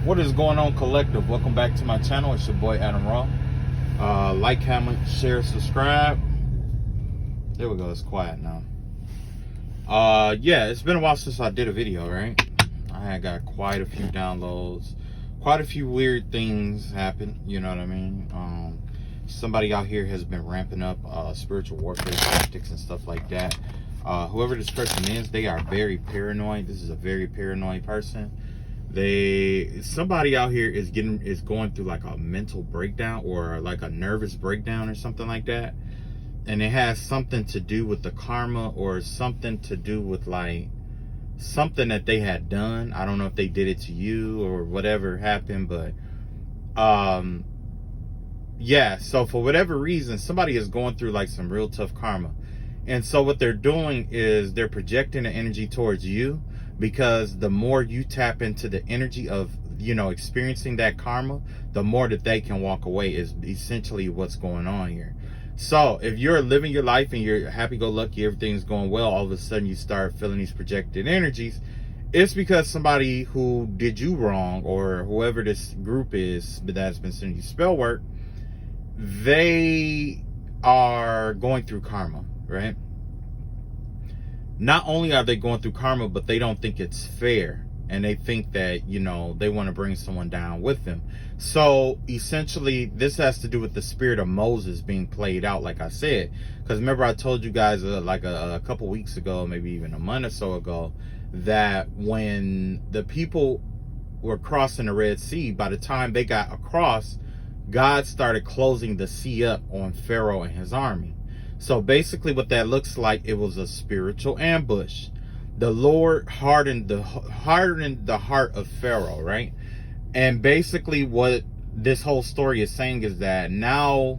What is going on, collective? Welcome back to my channel. It's your boy Adam Raw. Like, comment, share, subscribe. There we go. It's quiet now. Yeah, it's been a while since I did a video, right? I had got quite a few downloads, quite a few weird things happen. You know what I mean? Somebody out here has been ramping up spiritual warfare tactics and stuff like that. Whoever this person is, they are very paranoid. This is a very paranoid person. Somebody out here is going through like a mental breakdown or like a nervous breakdown or something like that, and it has something to do with the karma or something to do with like something that they had done. I don't know if they did it to you or whatever happened, but yeah, so for whatever reason somebody is going through like some real tough karma, and so what they're doing is they're projecting the energy towards you, because the more you tap into the energy of, you know, experiencing that karma, the more that they can walk away, is essentially what's going on here. So if you're living your life and you're happy-go-lucky, everything's going well, all of a sudden you start feeling these projected energies, it's because somebody who did you wrong, or whoever this group is that's been sending you spell work, they are going through karma, right? Not only are they going through karma, but they don't think it's fair, and they think that, you know, they want to bring someone down with them. So essentially this has to do with the spirit of Moses being played out, like I said, because remember I told you guys like a couple weeks ago, maybe even a month or so ago, that when the people were crossing the Red Sea, by the time they got across, God started closing the sea up on Pharaoh and his army. So basically what that looks like, it was a spiritual ambush. The Lord hardened the heart of Pharaoh, right? And basically what this whole story is saying is that now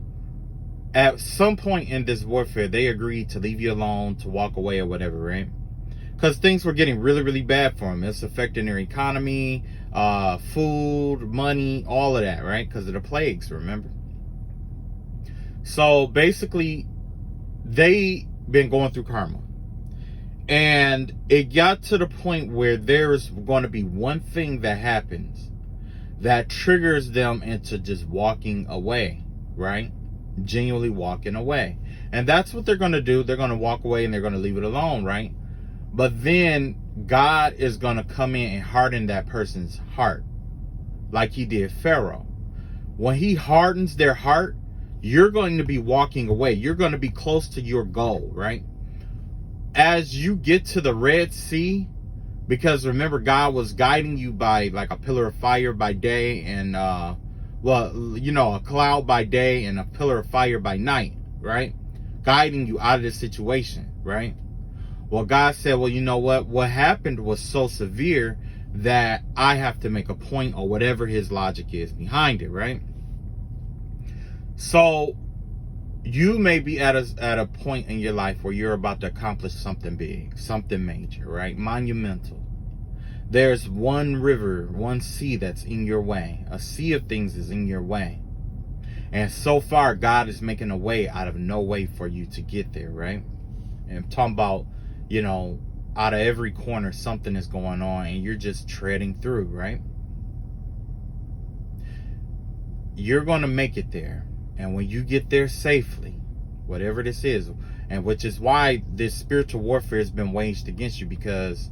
at some point in this warfare, they agreed to leave you alone, to walk away or whatever, right? Because things were getting really, really bad for them. It's affecting their economy, food, money, all of that, right? Because of the plagues, remember? So basically they been going through karma, and it got to the point where there's going to be one thing that happens that triggers them into just walking away, right? Genuinely walking away. And that's what they're going to do. They're going to walk away and they're going to leave it alone, right? But then God is going to come in and harden that person's heart, like he did Pharaoh. When he hardens their heart, you're going to be walking away. You're going to be close to your goal, right? As you get to the Red Sea, because remember, God was guiding you by like a pillar of fire by day and, well, you know, a cloud by day and a pillar of fire by night, right? Guiding you out of this situation, right? Well, God said, well, you know what? What happened was so severe that I have to make a point, or whatever his logic is behind it, right? So you may be at a point in your life where you're about to accomplish something big, something major, right? Monumental. There's one river, one sea that's in your way. A sea of things is in your way. And so far, God is making a way out of no way for you to get there, right? And I'm talking about, you know, out of every corner, something is going on and you're just treading through, right? You're going to make it there. And when you get there safely, whatever this is, and which is why this spiritual warfare has been waged against you, because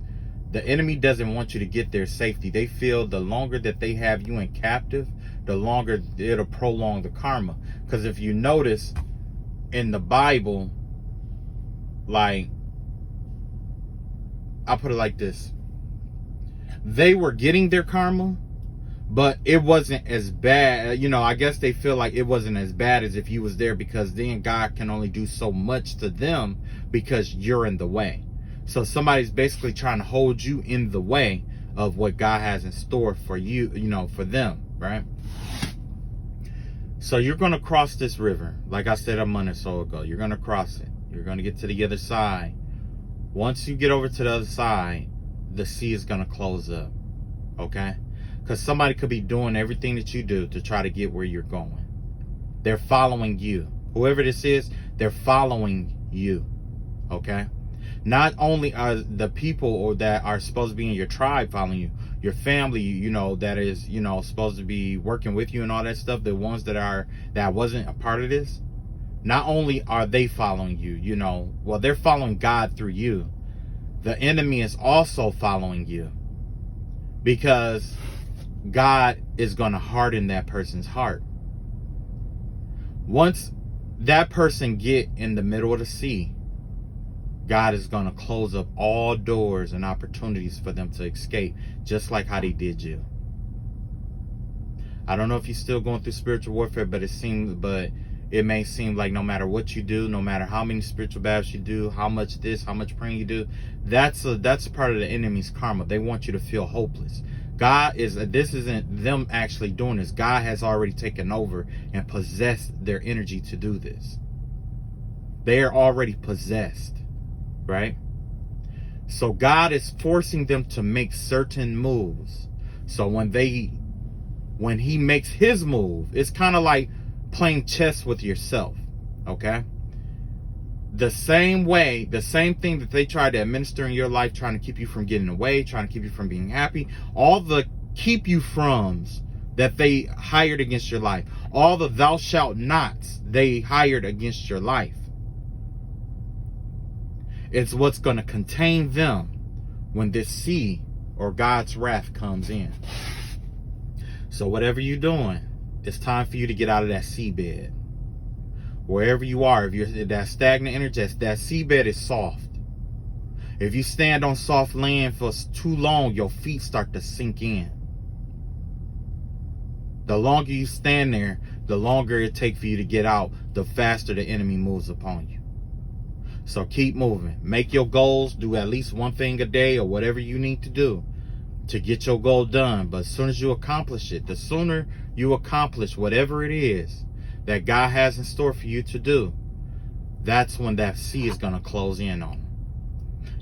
the enemy doesn't want you to get there safely. They feel the longer that they have you in captive, the longer it'll prolong the karma. Because if you notice in the Bible, like, I'll put it like this. They were getting their karma, but it wasn't as bad. You know, I guess they feel like it wasn't as bad as if you was there, because then God can only do so much to them because you're in the way. So somebody's basically trying to hold you in the way of what God has in store for you, you know, for them, right? So you're going to cross this river. Like I said a month or so ago, you're going to cross it. You're going to get to the other side. Once you get over to the other side, the sea is going to close up, okay? Because somebody could be doing everything that you do to try to get where you're going. They're following you. Whoever this is, they're following you, okay? Not only are the people that are supposed to be in your tribe following you, your family, you know, that is, you know, supposed to be working with you and all that stuff, the ones that wasn't a part of this, not only are they following you, you know, well, they're following God through you. The enemy is also following you, because God is going to harden that person's heart. Once that person get in the middle of the sea, God is going to close up all doors and opportunities for them to escape, just like how they did you. I don't know if you're still going through spiritual warfare, but it may seem like no matter what you do, no matter how many spiritual battles you do, how much praying you do, that's part of the enemy's karma. They want you to feel hopeless. This isn't them actually doing this. God has already taken over and possessed their energy to do this. They are already possessed, right? So God is forcing them to make certain moves. So when he makes his move, it's kind of like playing chess with yourself, okay? The same thing that they try to administer in your life, trying to keep you from getting away, trying to keep you from being happy, all the keep you froms that they hired against your life, all the thou shalt nots they hired against your life, it's what's going to contain them when this sea or God's wrath comes in. So whatever you're doing, it's time for you to get out of that seabed. Wherever you are, if you're that stagnant energy, that seabed is soft. If you stand on soft land for too long, your feet start to sink in. The longer you stand there, the longer it takes for you to get out, the faster the enemy moves upon you. So keep moving. Make your goals. Do at least one thing a day or whatever you need to do to get your goal done. But as soon as you accomplish it, the sooner you accomplish whatever it is that God has in store for you to do, that's when that sea is going to close in on them.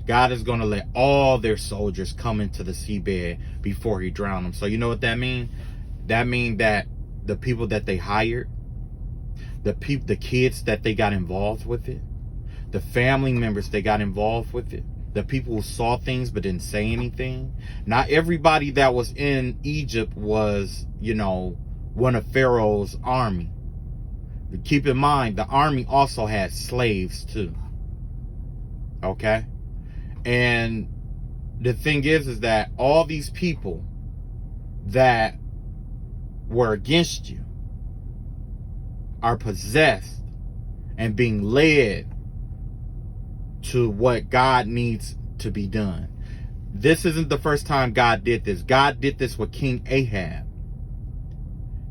God is going to let all their soldiers come into the seabed before he drowned them. So you know what that means? That means that the people that they hired, the kids that they got involved with it, the family members they got involved with it, the people who saw things but didn't say anything. Not everybody that was in Egypt was, you know, one of Pharaoh's army. But keep in mind, the army also had slaves too. Okay? And the thing is that all these people that were against you are possessed and being led to what God needs to be done. This isn't the first time God did this. God did this with King Ahab.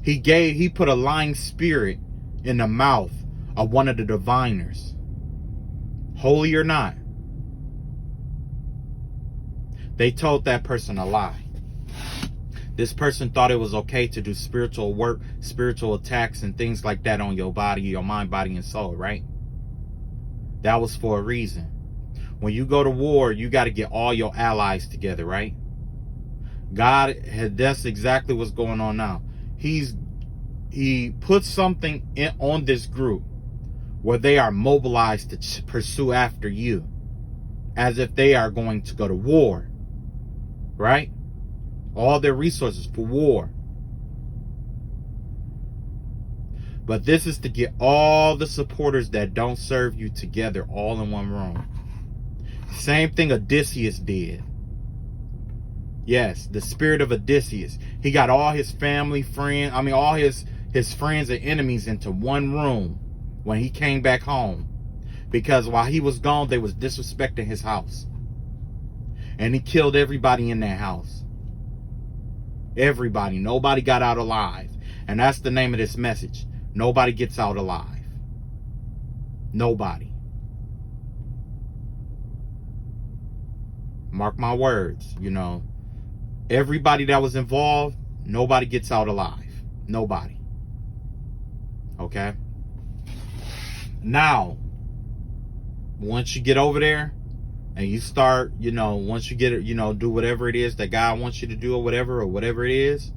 He put a lying spirit in the mouth of one of the diviners. Holy or not. They told that person a lie. This person thought it was okay to do spiritual work, spiritual attacks and things like that on your body, your mind, body, and soul, right? That was for a reason. When you go to war, you got to get all your allies together, right? That's exactly what's going on now. He put something on this group where they are mobilized to pursue after you, as if they are going to go to war, right? All their resources for war. But this is to get all the supporters that don't serve you together all in one room. Same thing Odysseus did. Yes, the spirit of Odysseus. He got all his family, all his friends and enemies into one room when he came back home. Because while he was gone, they was disrespecting his house. And he killed everybody in that house. Everybody. Nobody got out alive. And that's the name of this message. Nobody gets out alive. Nobody. Mark my words, you know. Everybody that was involved, nobody gets out alive. Nobody. Okay? Now, once you get over there and you start, you know, once you get it, you know, do whatever it is that God wants you to do or whatever it is,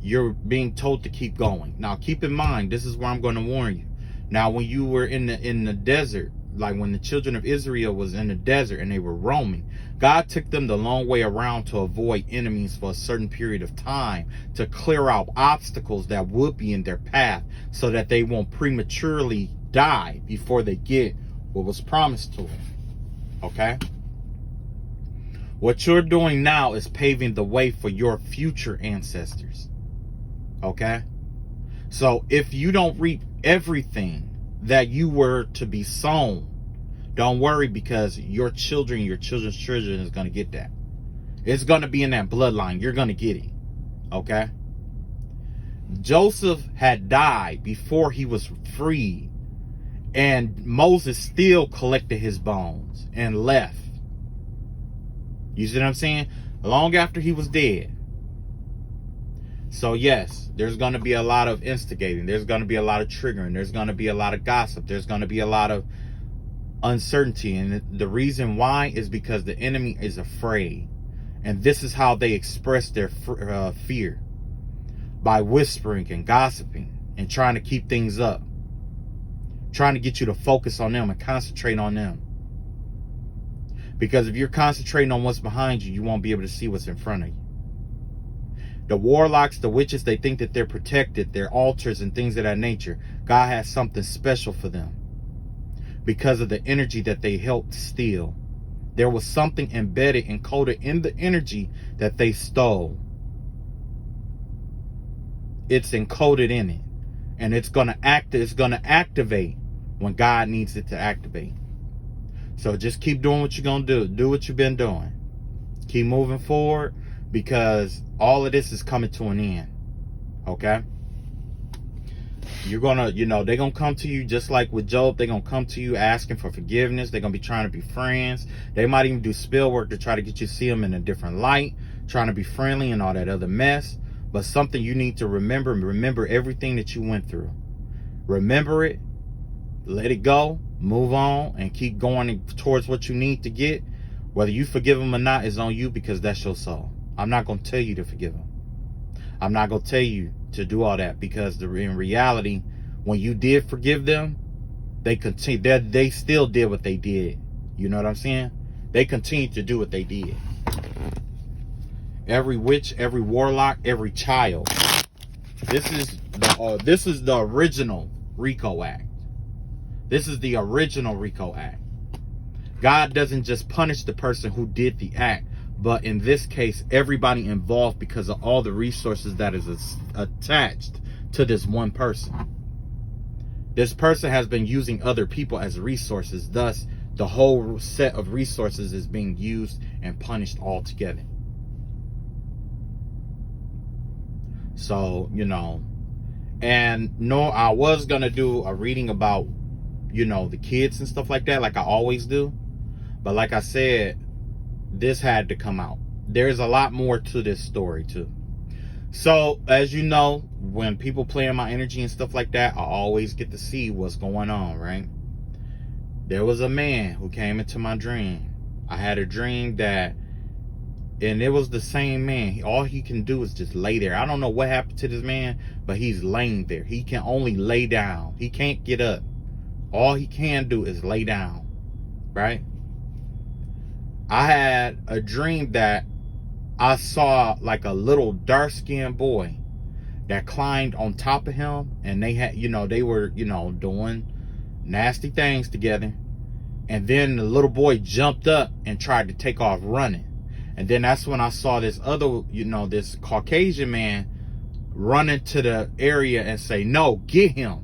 you're being told to keep going. Now, keep in mind, this is where I'm going to warn you. Now, when you were in the desert, like when the children of Israel was in the desert and they were roaming, God took them the long way around to avoid enemies for a certain period of time, to clear out obstacles that would be in their path so that they won't prematurely die before they get what was promised to them. Okay? What you're doing now is paving the way for your future ancestors. Okay? So if you don't reap everything that you were to be sown, don't worry, because your children, your children's children is going to get that. It's going to be in that bloodline. You're going to get it. Okay? Joseph had died before he was freed, and Moses still collected his bones and left. You see what I'm saying? Long after he was dead. So yes, there's going to be a lot of instigating. There's going to be a lot of triggering. There's going to be a lot of gossip. There's going to be a lot of uncertainty. And the reason why is because the enemy is afraid. And this is how they express their fear. By whispering and gossiping and trying to keep things up. Trying to get you to focus on them and concentrate on them. Because if you're concentrating on what's behind you, you won't be able to see what's in front of you. The warlocks, the witches, they think that they're protected. Their altars and things of that nature. God has something special for them. Because of the energy that they helped steal. There was something embedded, encoded in the energy that they stole. It's encoded in it. And it's going to activate when God needs it to activate. So just keep doing what you're going to do. Do what you've been doing. Keep moving forward, because all of this is coming to an end. Okay? You're going to, they're going to come to you just like with Job. They're going to come to you asking for forgiveness. They're going to be trying to be friends. They might even do spell work to try to get you to see them in a different light, trying to be friendly and all that other mess. But something you need to remember everything that you went through. Remember it, let it go, move on, and keep going towards what you need to get. Whether you forgive them or not is on you, because that's your soul. I'm not going to tell you to forgive them. I'm not going to tell you to do all that, because in reality, when you did forgive them, they still did what they did. You know what I'm saying? They continued to do what they did. Every witch, every warlock, every child. This is the original RICO Act. This is the original RICO Act. God doesn't just punish the person who did the act, but in this case, everybody involved, because of all the resources that is attached to this one person. This person has been using other people as resources. Thus, the whole set of resources is being used and punished altogether. So, and no, I was going to do a reading about, the kids and stuff like that, like I always do. But like I said, this had to come out. There's a lot more to this story too. So, as you know, when people play in my energy and stuff like that, I always get to see what's going on, right? There was a man who came into my dream. I had a dream that, and it was the same man. All he can do is just lay there. I don't know what happened to this man, but he's laying there. He can only lay down. He can't get up. All he can do is lay down, right? I had a dream that I saw like a little dark-skinned boy that climbed on top of him, and they had, they were, doing nasty things together. And then the little boy jumped up and tried to take off running. And then that's when I saw this other, this Caucasian man run into the area and say, "No, get him."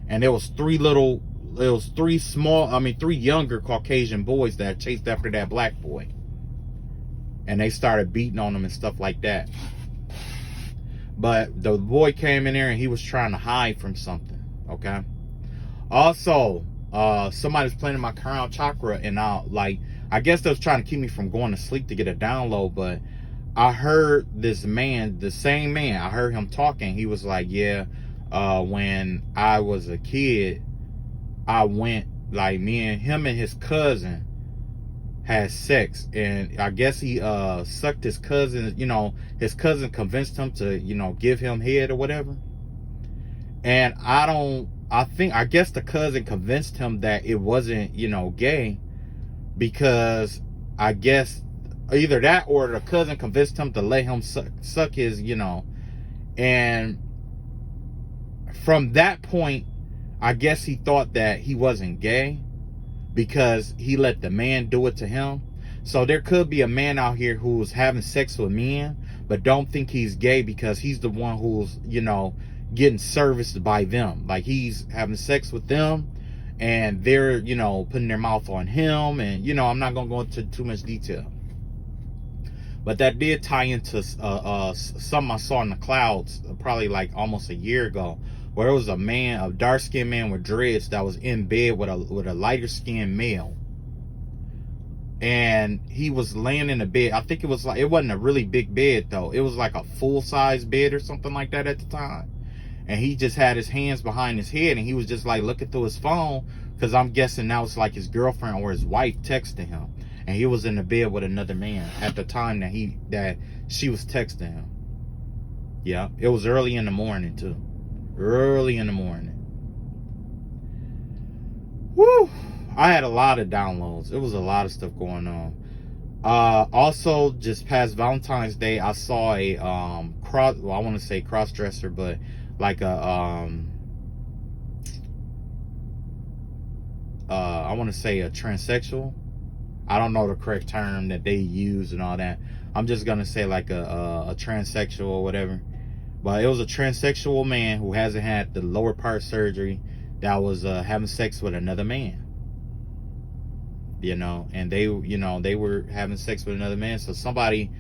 And there was three younger Caucasian boys that chased after that black boy. And they started beating on him and stuff like that. But the boy came in there and he was trying to hide from something, okay? Also, somebody was playing in my crown chakra, and I guess they was trying to keep me from going to sleep to get a download, but I heard this man, the same man, I heard him talking. He was like, yeah, when I was a kid, I went, like, me and him and his cousin had sex, and I guess he sucked his cousin, his cousin convinced him to, give him head or whatever. And I I guess the cousin convinced him that it wasn't, gay, because I guess either that or the cousin convinced him to let him suck his, and from that point, I guess he thought that he wasn't gay because he let the man do it to him. So there could be a man out here who's having sex with men, but don't think he's gay because he's the one who's, getting serviced by them. Like he's having sex with them and they're, putting their mouth on him. And, I'm not going to go into too much detail. But that did tie into something I saw in the clouds probably like almost a year ago, where it was a dark-skinned man with dreads that was in bed with a lighter-skinned male. And he was laying in a bed. I think it wasn't a really big bed though. It was like a full-size bed or something like that at the time. And he just had his hands behind his head and he was just like looking through his phone, because I'm guessing that was like his girlfriend or his wife texting him. And he was in the bed with another man at the time that she was texting him. Yeah, it was early in the morning too. Early in the morning. Woo! I had a lot of downloads. It was a lot of stuff going on. Also, just past Valentine's Day, I saw a I want to say cross-dresser, but like I want to say a transsexual. I don't know the correct term that they use and all that. I'm just gonna say like a transsexual or whatever. But it was a transsexual man who hasn't had the lower part surgery that was having sex with another man. And they were having sex with another man. So somebody,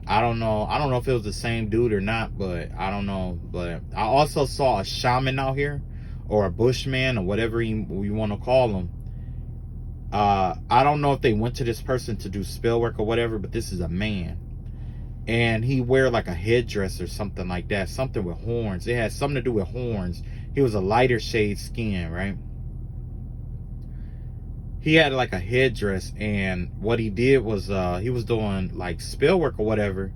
I don't know if it was the same dude or not, but I don't know. But I also saw a shaman out here, or a bushman, or whatever you want to call them. I don't know if they went to this person to do spell work or whatever, but this is a man. And he wear like a headdress or something like that. Something with horns. It had something to do with horns. He was a lighter shade skin, right? He had like a headdress, and what he did was he was doing like spell work or whatever,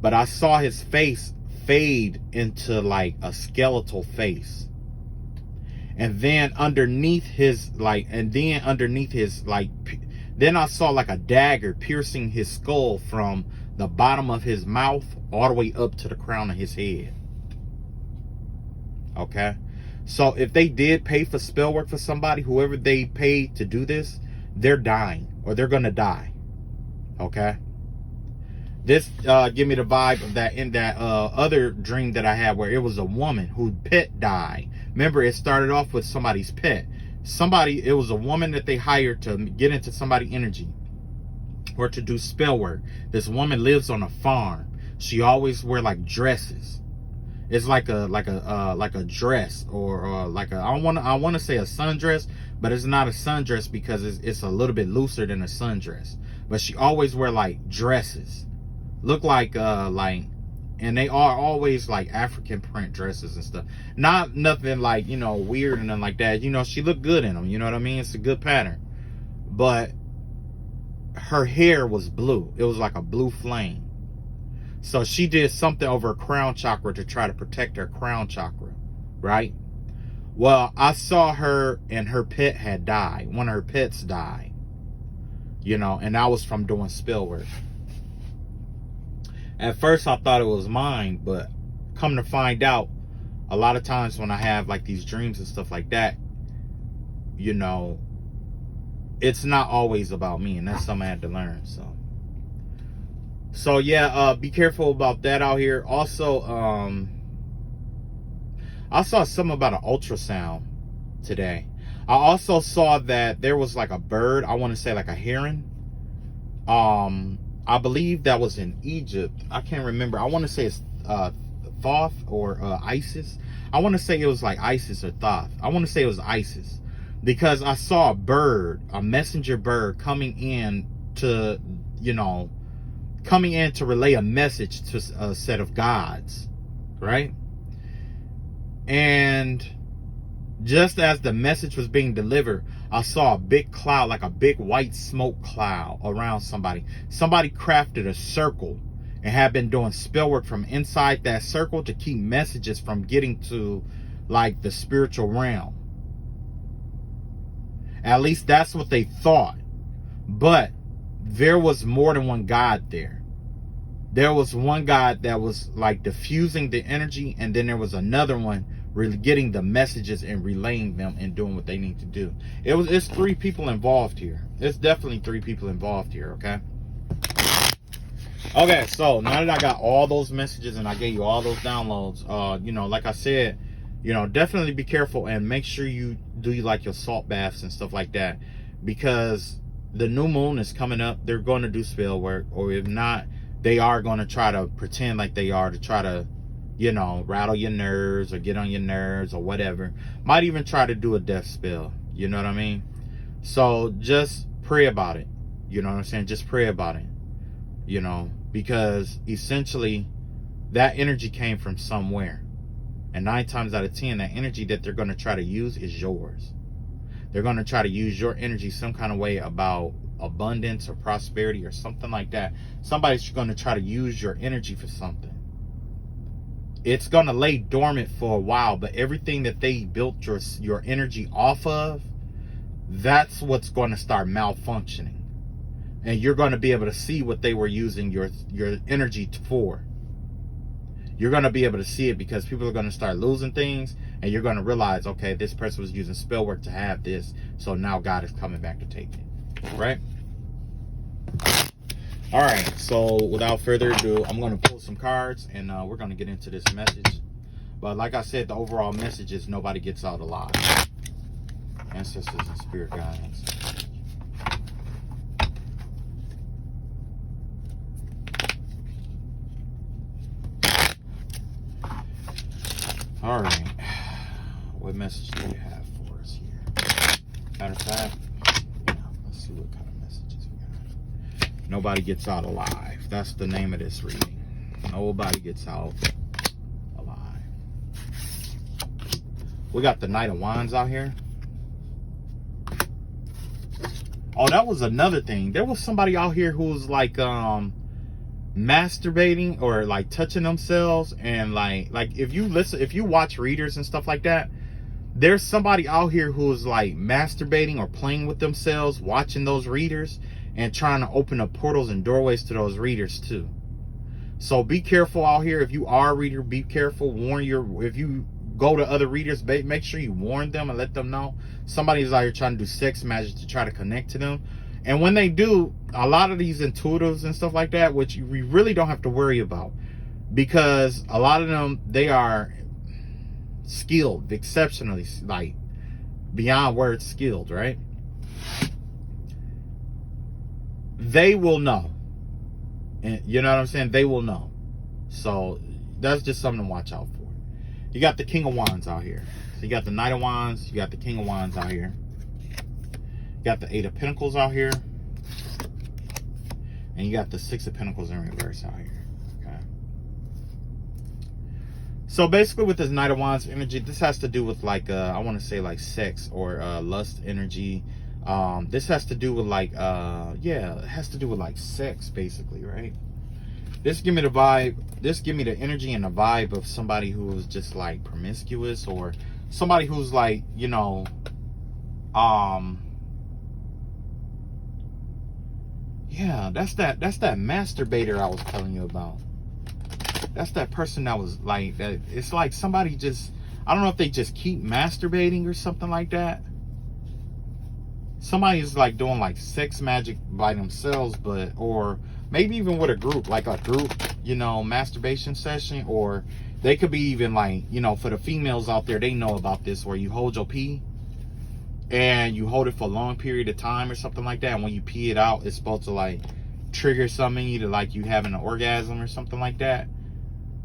but I saw his face fade into like a skeletal face. And then underneath his then I saw like a dagger piercing his skull from the bottom of his mouth all the way up to the crown of his head. Okay? So if they did pay for spell work for somebody, whoever they paid to do this, they're dying, or they're gonna die. Okay? This give me the vibe of that in that other dream that I had, where it was a woman whose pet died. Remember, it started off with somebody's pet. It was a woman that they hired to get into somebody's energy or to do spell work. This woman lives on a farm. She always wear like dresses. It's like a dress, or like I want to say a sundress, but it's not a sundress because it's a little bit looser than a sundress. But she always wear like dresses, look like and they are always like African print dresses and stuff. Not nothing like weird and nothing like that. She looked good in them. You know what I mean? It's a good pattern. But her hair was blue. It was like a blue flame. So she did something over her crown chakra to try to protect her crown chakra, right? Well, I saw her and her pet had died. One of her pets died, and that was from doing spell work. At first I thought it was mine, but come to find out, a lot of times when I have like these dreams and stuff like that, it's not always about me, and that's something I had to learn. So yeah, be careful about that out here. Also, I saw something about an ultrasound today. I also saw that there was like a bird, I want to say like a heron. I believe that was in Egypt. I can't remember. I want to say it's Thoth or Isis. I want to say it was like Isis or Thoth. I want to say it was Isis, because I saw a bird, a messenger bird, coming in to relay a message to a set of gods, right? And just as the message was being delivered, I saw a big cloud, like a big white smoke cloud around somebody. Somebody crafted a circle and had been doing spell work from inside that circle to keep messages from getting to like the spiritual realm. At least that's what they thought. But there was more than one God there. There was one God that was like diffusing the energy, and then there was another one really getting the messages and relaying them and doing what they need to do. It's 3 people involved here. It's definitely 3 people involved here, okay? Okay, so now that I got all those messages and I gave you all those downloads, you know, like I said, you know, definitely be careful and make sure you do like your salt baths and stuff like that, because the new moon is coming up. They're going to do spell work, or if not, they are going to try to pretend like they are to try to, you know, rattle your nerves or get on your nerves or whatever. Might even try to do a death spell. You know what I mean? So just pray about it. You know what I'm saying? Just pray about it. You know, because essentially that energy came from somewhere. And 9 times out of 10, that energy that they're going to try to use is yours. They're going to try to use your energy some kind of way about abundance or prosperity or something like that. Somebody's going to try to use your energy for something. It's going to lay dormant for a while, but everything that they built your energy off of, that's what's going to start malfunctioning. And you're going to be able to see what they were using your energy for. You're going to be able to see it, because people are going to start losing things, and you're going to realize, okay, this person was using spell work to have this, so now God is coming back to take it, right? All right, so without further ado, I'm going to pull some cards, and we're going to get into this message. But like I said, the overall message is nobody gets out alive. Ancestors and spirit guides. All right, what message do you have for us here? Matter of fact, yeah, let's see what kind of messages we got. Nobody gets out alive. That's the name of this reading. Nobody gets out alive. We got the Knight of Wands out here. Oh, that was another thing. There was somebody out here who was like masturbating or like touching themselves, and like if you watch readers and stuff like that, there's somebody out here who's like masturbating or playing with themselves watching those readers and trying to open up portals and doorways to those readers too. So be careful out here. If you are a reader, be careful. If you go to other readers, make sure you warn them and let them know somebody's out here trying to do sex magic to try to connect to them. And when they do, a lot of these intuitives and stuff like that, which we really don't have to worry about, because a lot of them, they are skilled, exceptionally, like beyond words skilled, right? They will know. And you know what I'm saying? They will know. So that's just something to watch out for. You got the King of Wands out here. So you got the Knight of Wands, you got the King of Wands out here. Got the 8 of Pentacles out here, and you got the 6 of Pentacles in reverse out here. Okay. So basically, with this Knight of Wands energy, this has to do with like I want to say like sex or lust energy. This has to do with like yeah, it has to do with like sex basically, right? This give me the vibe. This give me the energy and the vibe of somebody who is just like promiscuous, or somebody who's like, you know, yeah, that's that masturbator I was telling you about. That's that person that was like that. It's like somebody just, I don't know if they just keep masturbating or something like that. Somebody's like doing like sex magic by themselves, but, or maybe even with a group, like a group, you know, masturbation session. Or they could be even like, you know, for the females out there, they know about this, where you hold your pee and you hold it for a long period of time or something like that, and when you pee it out, it's supposed to like trigger something, either like you having an orgasm or something like that.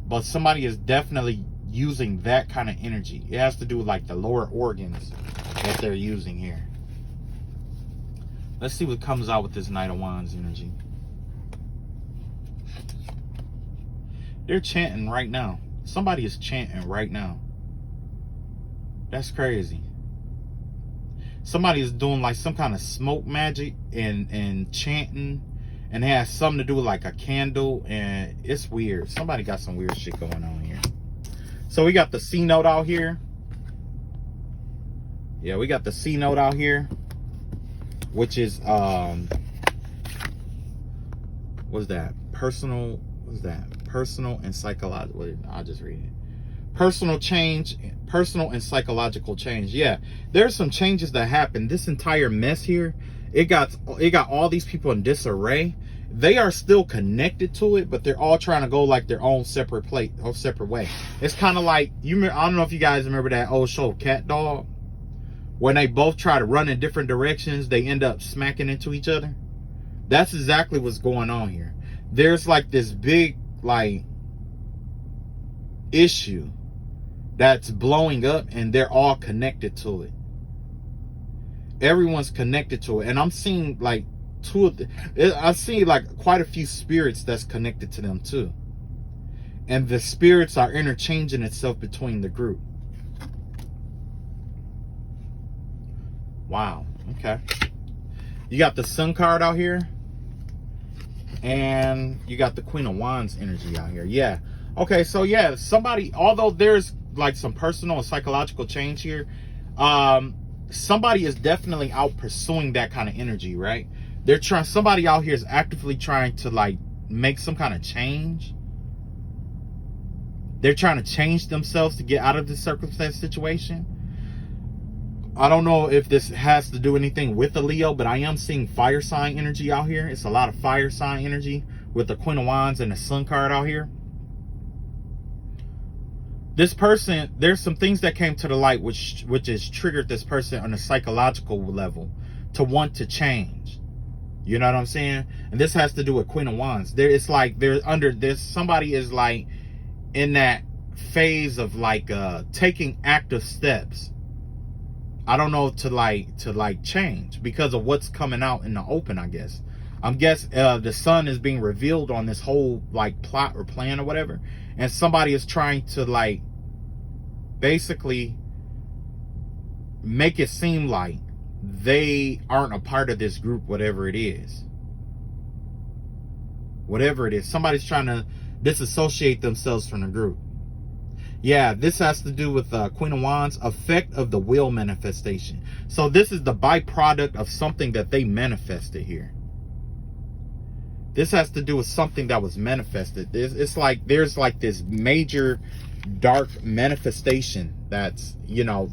But somebody is definitely using that kind of energy. It has to do with like the lower organs that they're using here. Let's see what comes out with this Knight of Wands energy. They're chanting right now. Somebody is chanting right now. That's crazy. Somebody is doing like some kind of smoke magic and chanting, and it has something to do with like a candle, and it's weird. Somebody got some weird shit going on here. So we got the C note out here. Yeah, we got the C note out here. which is what's that? Personal and psychological. I'll just read it. Personal and psychological change. Yeah, there's some changes that happen. This entire mess here, it got all these people in disarray. They are still connected to it, but they're all trying to go like their own separate way. It's kind of like, I don't know if you guys remember that old show Cat Dog, when they both try to run in different directions, they end up smacking into each other. That's exactly what's going on here. There's like this big like issue that's blowing up, and they're all connected to it. Everyone's connected to it, and I'm seeing like I see like quite a few spirits that's connected to them too, and the spirits are interchanging itself between the group. Wow. Okay. You got the Sun card out here, and you got the Queen of Wands energy out here. Yeah. Okay. So yeah, somebody, although there's like some personal and psychological change here, somebody is definitely out pursuing that kind of energy, right? Somebody out here is actively trying to like make some kind of change. They're trying to change themselves to get out of this circumstance situation. I don't know if this has to do anything with the Leo, but I am seeing fire sign energy out here. It's a lot of fire sign energy with the Queen of Wands and the Sun card out here. This person, there's some things that came to the light which has triggered this person on a psychological level to want to change. You know what I'm saying? And this has to do with Queen of Wands. It's like somebody is like in that phase of like taking active steps. I don't know, to like change because of what's coming out in the open, I guess. The sun is being revealed on this whole like plot or plan or whatever, and somebody is trying to like basically make it seem like they aren't a part of this group, whatever it is. Somebody's trying to disassociate themselves from the group. Yeah, this has to do with Queen of Wands, effect of the will manifestation. So this is the byproduct of something that they manifested here. This has to do with something that was manifested. It's like there's like this major dark manifestation that's,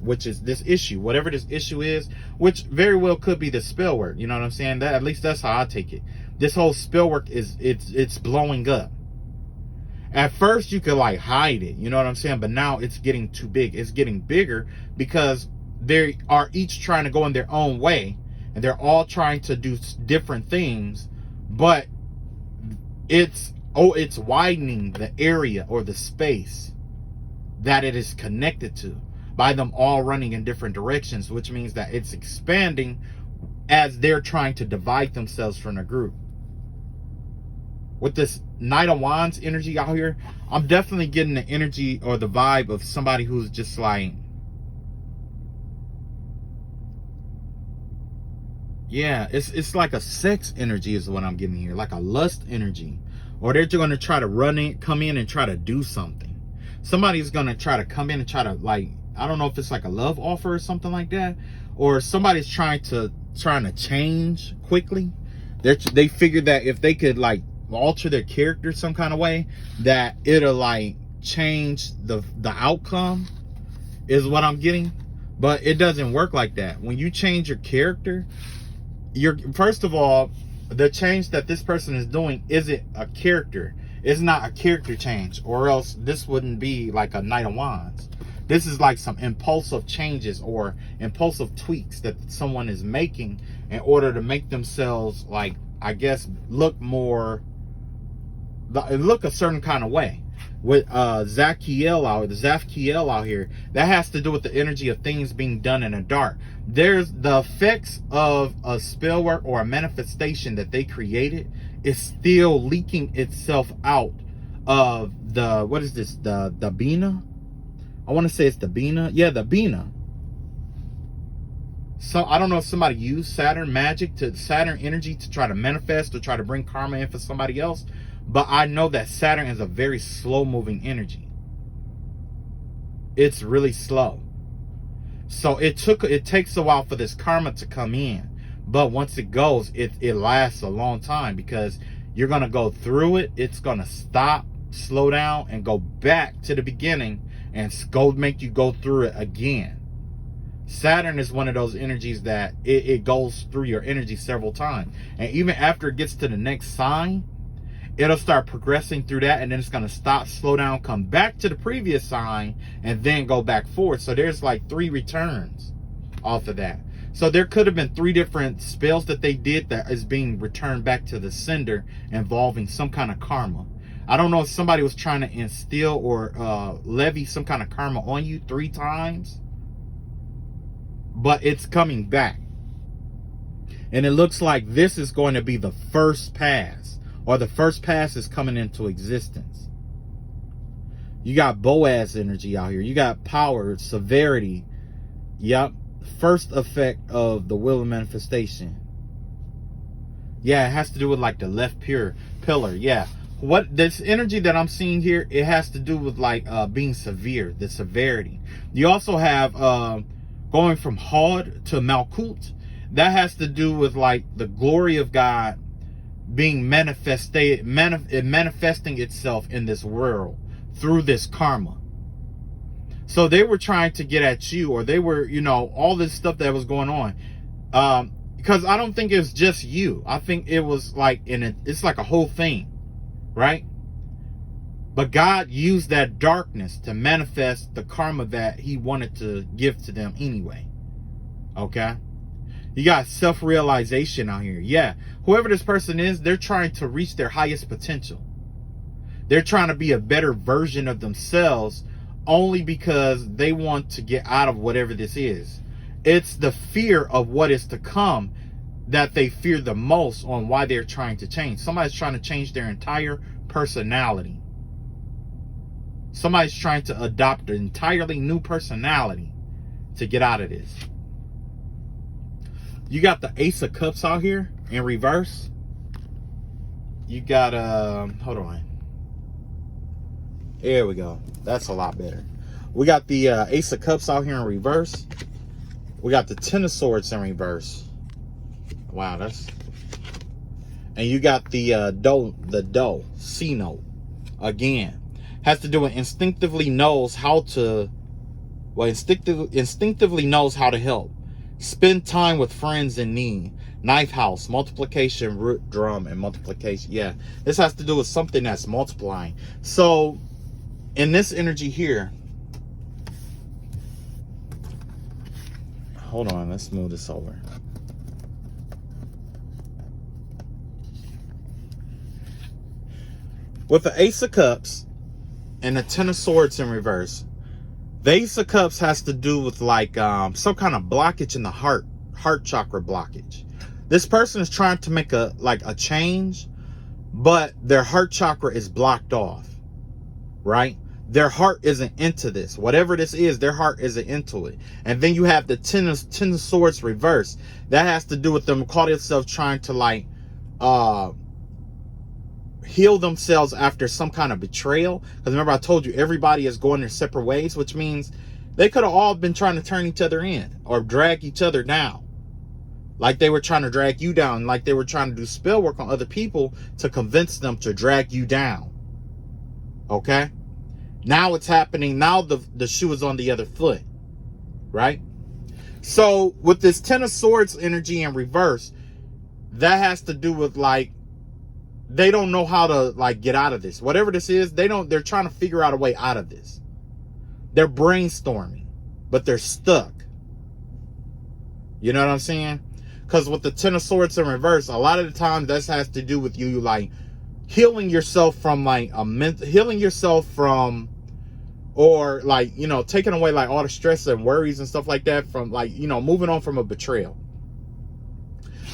which is this issue, whatever this issue is, which very well could be the spell work. You know what I'm saying? That, at least that's how I take it. This whole spell work it's blowing up. At first you could like hide it, you know what I'm saying? But now it's getting too big. It's getting bigger because they are each trying to go in their own way, and they're all trying to do different things, but it's widening the area or the space that it is connected to by them all running in different directions, which means that it's expanding as they're trying to divide themselves from the group. With this Knight of Wands energy out here, I'm definitely getting the energy or the vibe of somebody who's just like, yeah, it's like a sex energy is what I'm getting here, like a lust energy. Or they're going to try to come in and try to do something. Somebody's going to try to come in and try to, like, I don't know if it's like a love offer or something like that, or somebody's trying to change quickly. They figured that if they could like alter their character some kind of way, that it'll like change the outcome, is what I'm getting. But it doesn't work like that. When you change your character, first of all, the change that this person is doing isn't a character. It's not a character change, or else this wouldn't be like a Knight of Wands. This is like some impulsive changes or impulsive tweaks that someone is making in order to make themselves, like, I guess, look a certain kind of way. With Zadkiel out here, that has to do with the energy of things being done in the dark. There's the effects of a spell work or a manifestation that they created is still leaking itself out of the, what is this, the Bina? I want to say it's the Bina. Yeah, the Bina. So I don't know if somebody used Saturn energy to try to manifest or try to bring karma in for somebody else, but I know that Saturn is a very slow moving energy. It's really slow. So it takes a while for this karma to come in. But once it goes, it lasts a long time, because you're going to go through it. It's going to stop, slow down, and go back to the beginning and go make you go through it again. Saturn is one of those energies that it goes through your energy several times. And even after it gets to the next sign, it'll start progressing through that, and then it's going to stop, slow down, come back to the previous sign, and then go back forward. So there's like 3 returns off of that. So there could have been 3 different spells that they did that is being returned back to the sender, involving some kind of karma. I don't know if somebody was trying to instill or levy some kind of karma on you 3 times, but it's coming back. And it looks like this is going to be the first pass, or the first pass is coming into existence. You got Boaz energy out here. You got power, severity. Yep. First effect of the wheel of manifestation. Yeah, it has to do with like the left pillar. Yeah. What this energy that I'm seeing here, it has to do with like being severe, the severity. You also have going from Hod to Malkut. That has to do with like the glory of God being manifesting itself in this world through this karma. So they were trying to get at you, or they were, you know, all this stuff that was going on. Because I don't think it's just you. I think it was like it's like a whole thing, right? But God used that darkness to manifest the karma that he wanted to give to them anyway. Okay? You got self-realization out here. Yeah. Whoever this person is, they're trying to reach their highest potential. They're trying to be a better version of themselves, only because they want to get out of whatever this is. It's the fear of what is to come that they fear the most on why they're trying to change. Somebody's trying to change their entire personality. Somebody's trying to adopt an entirely new personality to get out of this. You got the Ace of Cups out here in reverse. You got, hold on. There we go. That's a lot better. We got the Ace of Cups out here in reverse. We got the Ten of Swords in reverse. Wow, that's... And you got the Do, C note. Again, has to do with instinctively knows how to... Well, instinctively knows how to help. Spend time with friends in need. Knife house, multiplication, root drum, and multiplication. Yeah, this has to do with something that's multiplying. So... in this energy here, hold on, let's move this over. With the Ace of Cups and the Ten of Swords in reverse, the Ace of Cups has to do with like some kind of blockage in the heart chakra blockage. This person is trying to make a change, but their heart chakra is blocked off, right? Their heart isn't into this. Whatever this is, their heart isn't into it. And then you have the Ten of Swords reverse. That has to do with them calling themselves trying to like heal themselves after some kind of betrayal. Because remember, I told you everybody is going their separate ways, which means they could have all been trying to turn each other in or drag each other down. Like they were trying to drag you down, like they were trying to do spell work on other people to convince them to drag you down. Okay? Now it's happening. Now the shoe is on the other foot, right? So with this Ten of Swords energy in reverse, that has to do with like, they don't know how to like get out of this. Whatever this is, they're trying to figure out a way out of this. They're brainstorming, but they're stuck. You know what I'm saying? Because with the Ten of Swords in reverse, a lot of the time that has to do with you like healing yourself from like healing yourself from, or like, you know, taking away like all the stress and worries and stuff like that from like, you know, moving on from a betrayal,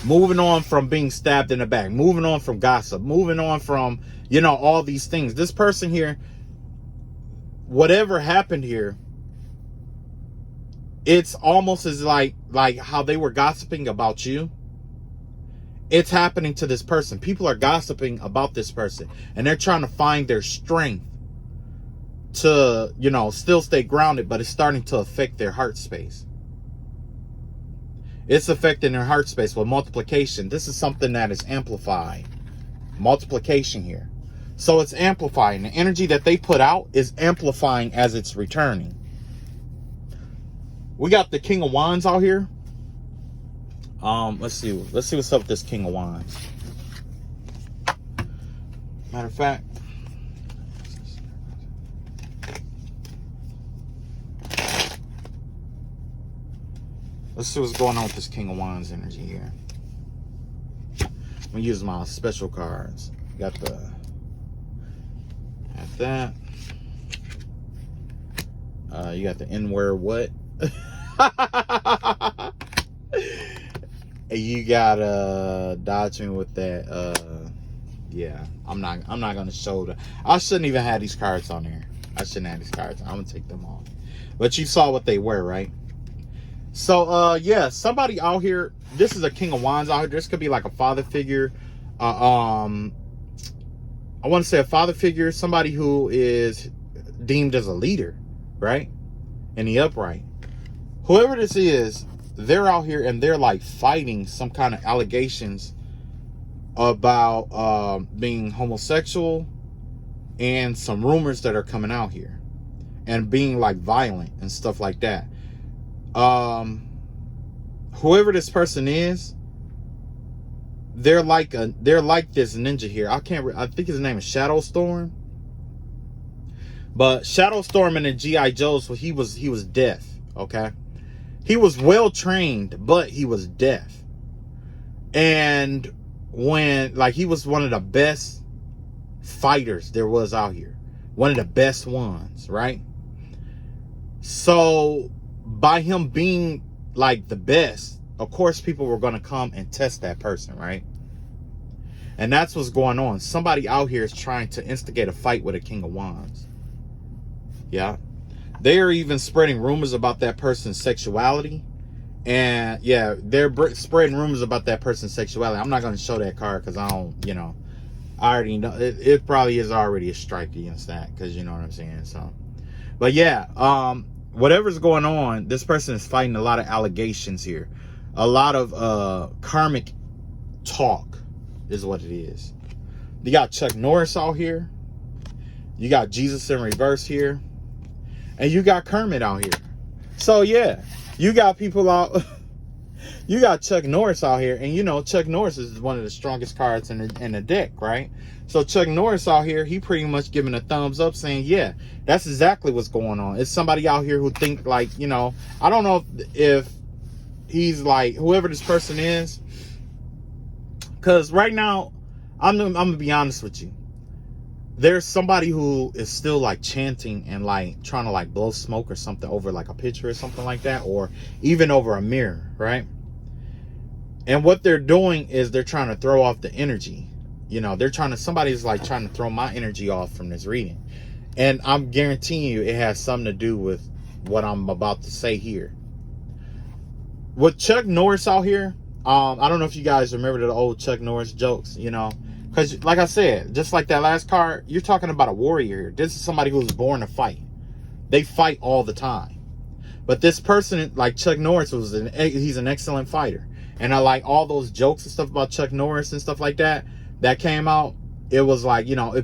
moving on from being stabbed in the back, moving on from gossip, moving on from, you know, all these things. This person here, whatever happened here, it's almost as like how they were gossiping about you. It's happening to this person. People are gossiping about this person, and they're trying to find their strength to, you know, still stay grounded, but it's starting to affect their heart space. It's affecting their heart space with multiplication. This is something that is amplified. Multiplication here. So it's amplifying. The energy that they put out is amplifying as it's returning. We got the King of Wands out here. Let's see what's up with this King of Wands. Matter of fact, let's see what's going on with this King of Wands energy here. I'm gonna use my special cards. Got that. You got the N-word what? You got dodge me with that. Yeah, I'm not gonna show the. I shouldn't even have these cards on there. I shouldn't have these cards. I'm gonna take them off. But you saw what they were, right? So yeah, somebody out here. This is a King of Wands out here. This could be like a father figure. I want to say a father figure, somebody who is deemed as a leader, right? In the upright. Whoever this is, they're out here and they're like fighting some kind of allegations about being homosexual and some rumors that are coming out here and being like violent and stuff like that. Whoever this person is, they're like this ninja here. I think his name is Shadow Storm. But Shadow Storm in the G.I. Joes, he was deaf, okay? He was well trained, but he was deaf. And when, like, he was one of the best fighters there was out here. One of the best ones, right? So by him being like the best, of course people were going to come and test that person, right? And that's what's going on. Somebody out here is trying to instigate a fight with a King of Wands. Yeah. They are even spreading rumors about that person's sexuality. And yeah, they're spreading rumors about that person's sexuality. I'm not going to show that card because I don't, you know, I already know. It probably is already a strike against that because you know what I'm saying. So, but yeah, whatever's going on, this person is fighting a lot of allegations here. A lot of karmic talk is what it is. You got Chuck Norris out here. You got Jesus in reverse here. And you got Kermit out here. So yeah, you got people out. You got Chuck Norris out here. And you know, Chuck Norris is one of the strongest cards in the deck, right? So Chuck Norris out here, he pretty much giving a thumbs up saying, yeah, that's exactly what's going on. It's somebody out here who think like, you know, I don't know if he's like, whoever this person is. Because right now, I'm going to be honest with you. There's somebody who is still like chanting and like trying to like blow smoke or something over like a picture or something like that, or even over a mirror, right? And what they're doing is they're trying to throw off the energy. You know, somebody's like trying to throw my energy off from this reading. And I'm guaranteeing you it has something to do with what I'm about to say here. With Chuck Norris out here, I don't know if you guys remember the old Chuck Norris jokes, you know. Because, like I said, just like that last card, you're talking about a warrior here. This is somebody who was born to fight. They fight all the time. But this person, like Chuck Norris, he's an excellent fighter. And I like all those jokes and stuff about Chuck Norris and stuff like that came out. It was like, you know, it